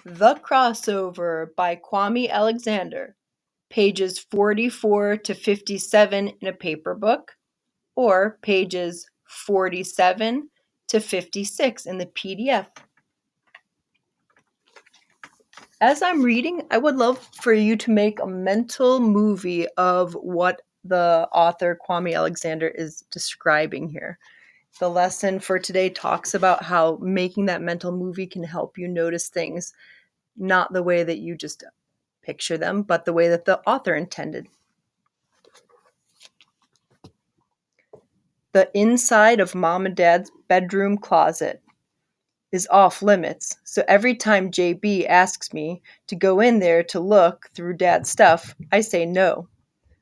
The Crossover by Kwame Alexander, pages 44 to 57 in a paper book, or pages 47 to 56 in the PDF. As I'm reading, I would love for you to make a mental movie of what the author Kwame Alexander is describing here. The lesson for today talks about how making that mental movie can help you notice things, not the way that you just picture them, but the way that the author intended. The inside of Mom and Dad's bedroom closet is off limits, so every time JB asks me to go in there to look through Dad's stuff, I say no.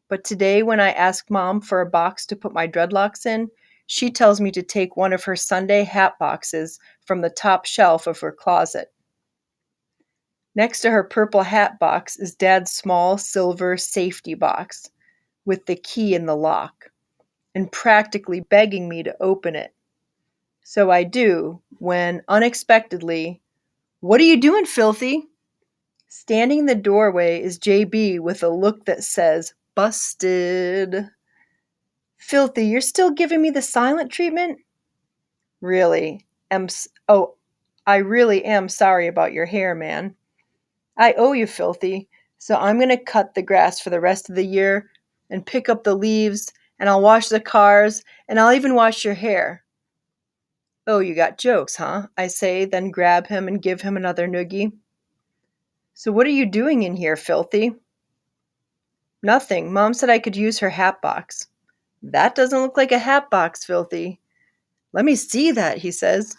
But today, when I ask Mom for a box to put my dreadlocks in, she tells me to take one of her Sunday hat boxes from the top shelf of her closet. Next to her purple hat box is Dad's small silver safety box with the key in the lock, and practically begging me to open it. So I do, when unexpectedly, "What are you doing, filthy?" Standing in the doorway is JB with a look that says, "Busted." "Filthy, you're still giving me the silent treatment?" Really? I really am sorry about your hair, man. I owe you, filthy, so I'm going to cut the grass for the rest of the year and pick up the leaves, and I'll wash the cars, and I'll even wash your hair. "Oh, you got jokes, huh?" I say, then grab him and give him another noogie. "So what are you doing in here, filthy?" "Nothing. Mom said I could use her hat box." "That doesn't look like a hat box, filthy." "Let me see that," he says.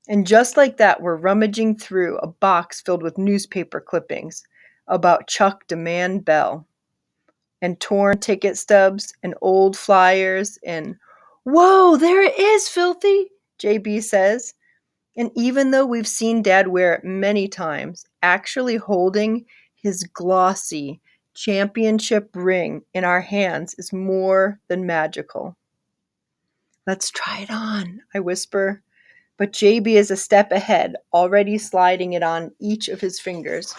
And just like that, we're rummaging through a box filled with newspaper clippings about Chuck DeMan Bell, and torn ticket stubs, and old flyers, and "Whoa, there it is, filthy," JB says. And even though we've seen Dad wear it many times, actually holding his glossy championship ring in our hands is more than magical. "Let's try it on," I whisper. But JB is a step ahead, already sliding it on each of his fingers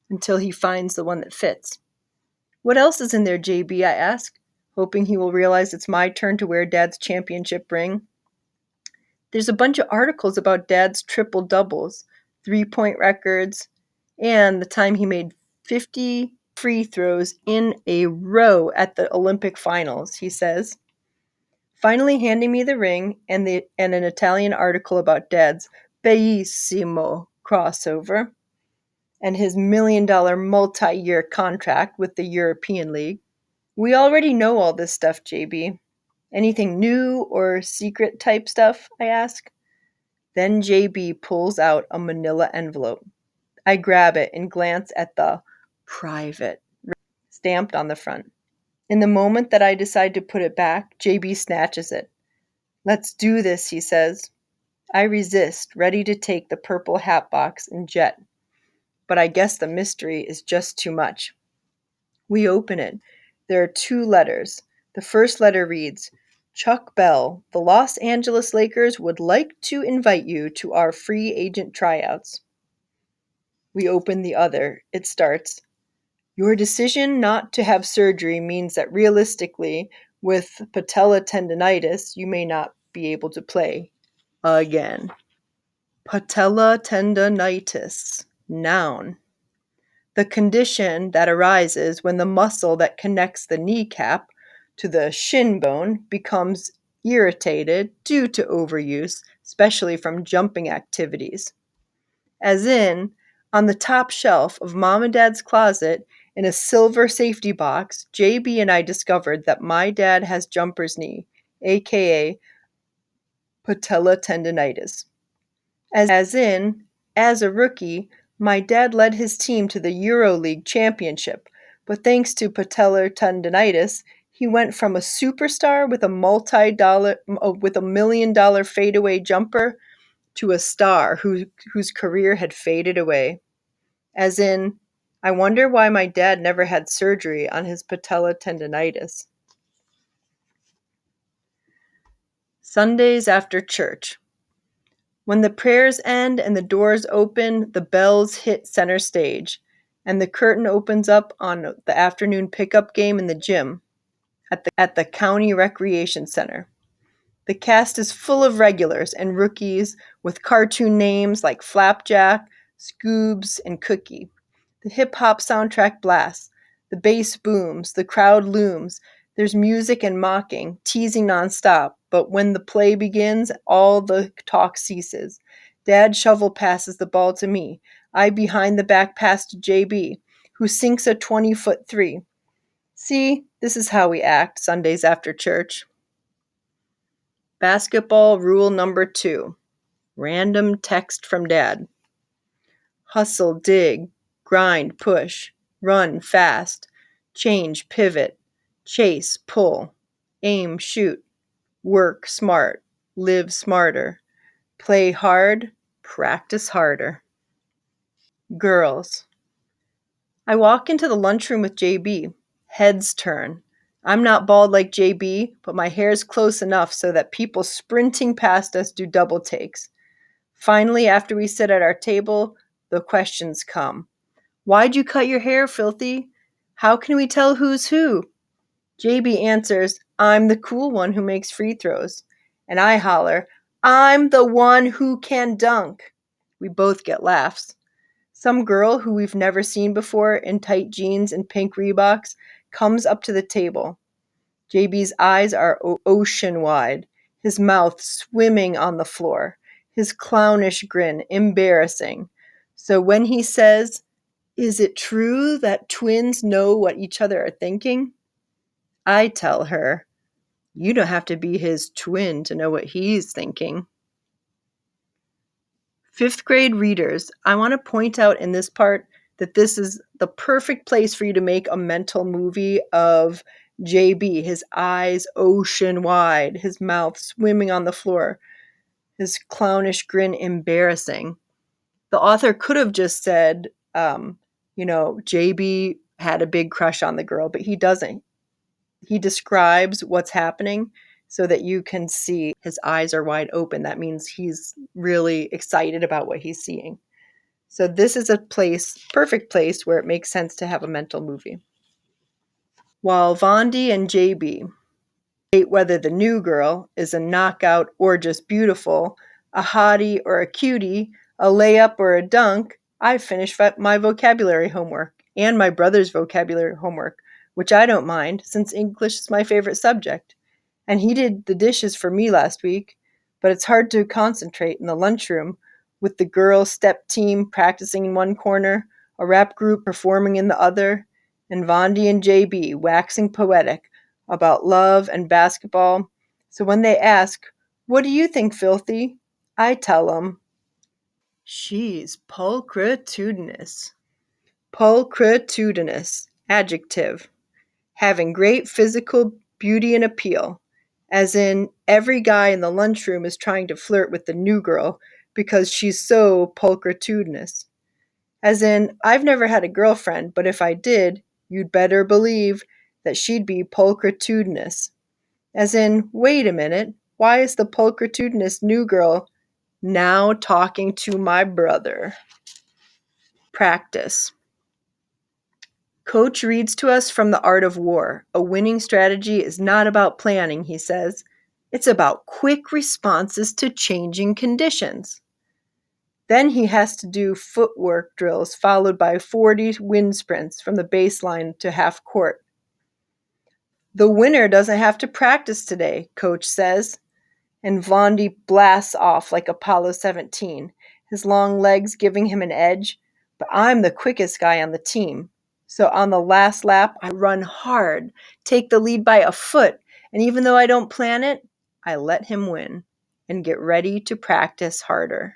until he finds the one that fits. "What else is in there, JB?" I ask, hoping he will realize it's my turn to wear Dad's championship ring. "There's a bunch of articles about Dad's triple doubles, 3-point records, and the time he made 50 free throws in a row at the Olympic finals," he says, finally handing me the ring and an Italian article about Dad's bellissimo crossover and his $1 million multi-year contract with the European League. "We already know all this stuff, JB. Anything new or secret type stuff?" I ask. Then JB pulls out a manila envelope. I grab it and glance at the "private" stamped on the front. In the moment that I decide to put it back, JB snatches it. "Let's do this," he says. I resist, ready to take the purple hat box and jet. But I guess the mystery is just too much. We open it. There are 2 letters. The first letter reads, "Chuck Bell, the Los Angeles Lakers would like to invite you to our free agent tryouts." We open the other. It starts, "Your decision not to have surgery means that realistically, with patella tendonitis, you may not be able to play again." Patella tendonitis, noun. The condition that arises when the muscle that connects the kneecap to the shin bone becomes irritated due to overuse, especially from jumping activities. As in, on the top shelf of Mom and Dad's closet, in a silver safety box, JB and I discovered that my dad has jumper's knee, aka patella tendonitis. As in, as a rookie, my dad led his team to the EuroLeague championship, but thanks to patellar tendonitis, he went from a superstar with a $1 million fadeaway jumper to a star whose career had faded away. As in, I wonder why my dad never had surgery on his patella tendonitis. Sundays after church. When the prayers end and the doors open, the bells hit center stage, and the curtain opens up on the afternoon pickup game in the gym at the county recreation center. The cast is full of regulars and rookies with cartoon names like Flapjack, Scoobs, and Cookie. The hip hop soundtrack blasts. The bass booms. The crowd looms. There's music and mocking, teasing nonstop. But when the play begins, all the talk ceases. Dad shovel passes the ball to me. I behind the back pass to JB, who sinks a 20-foot three. See, this is how we act Sundays after church. Basketball rule number 2. Random text from Dad. Hustle, dig, grind, push, run, fast, change, pivot, chase, pull, aim, shoot, work, smart, live smarter, play hard, practice harder. Girls. I walk into the lunchroom with JB. Heads turn. I'm not bald like JB, but my hair's close enough so that people sprinting past us do double takes. Finally, after we sit at our table, the questions come. Why'd you cut your hair, Filthy? How can we tell who's who? JB answers, I'm the cool one who makes free throws. And I holler, I'm the one who can dunk. We both get laughs. Some girl who we've never seen before in tight jeans and pink Reeboks comes up to the table. JB's eyes are ocean wide, his mouth swimming on the floor, his clownish grin embarrassing. So when he says, is it true that twins know what each other are thinking? I tell her, you don't have to be his twin to know what he's thinking. 5th grade readers, I want to point out in this part that this is the perfect place for you to make a mental movie of JB, his eyes ocean wide, his mouth swimming on the floor, his clownish grin embarrassing. The author could have just said, JB had a big crush on the girl, but he doesn't. He describes what's happening so that you can see his eyes are wide open. That means he's really excited about what he's seeing. So this is a perfect place where it makes sense to have a mental movie. While Vondi and JB debate whether the new girl is a knockout or just beautiful, a hottie or a cutie, a layup or a dunk, I finished my vocabulary homework and my brother's vocabulary homework, which I don't mind since English is my favorite subject. And he did the dishes for me last week, but it's hard to concentrate in the lunchroom with the girls' step team practicing in one corner, a rap group performing in the other, and Vondi and JB waxing poetic about love and basketball. So when they ask, what do you think, Filthy? I tell them, she's pulchritudinous. Pulchritudinous, adjective, having great physical beauty and appeal, as in every guy in the lunchroom is trying to flirt with the new girl because she's so pulchritudinous. As in, I've never had a girlfriend, but if I did, you'd better believe that she'd be pulchritudinous. As in, wait a minute, why is the pulchritudinous new girl now talking to my brother? Practice. Coach reads to us from The Art of War. A winning strategy is not about planning, he says. It's about quick responses to changing conditions. Then he has to do footwork drills followed by 40 wind sprints from the baseline to half court. The winner doesn't have to practice today, Coach says. And Vondi blasts off like Apollo 17, his long legs giving him an edge. But I'm the quickest guy on the team. So on the last lap, I run hard, take the lead by a foot, and even though I don't plan it, I let him win and get ready to practice harder.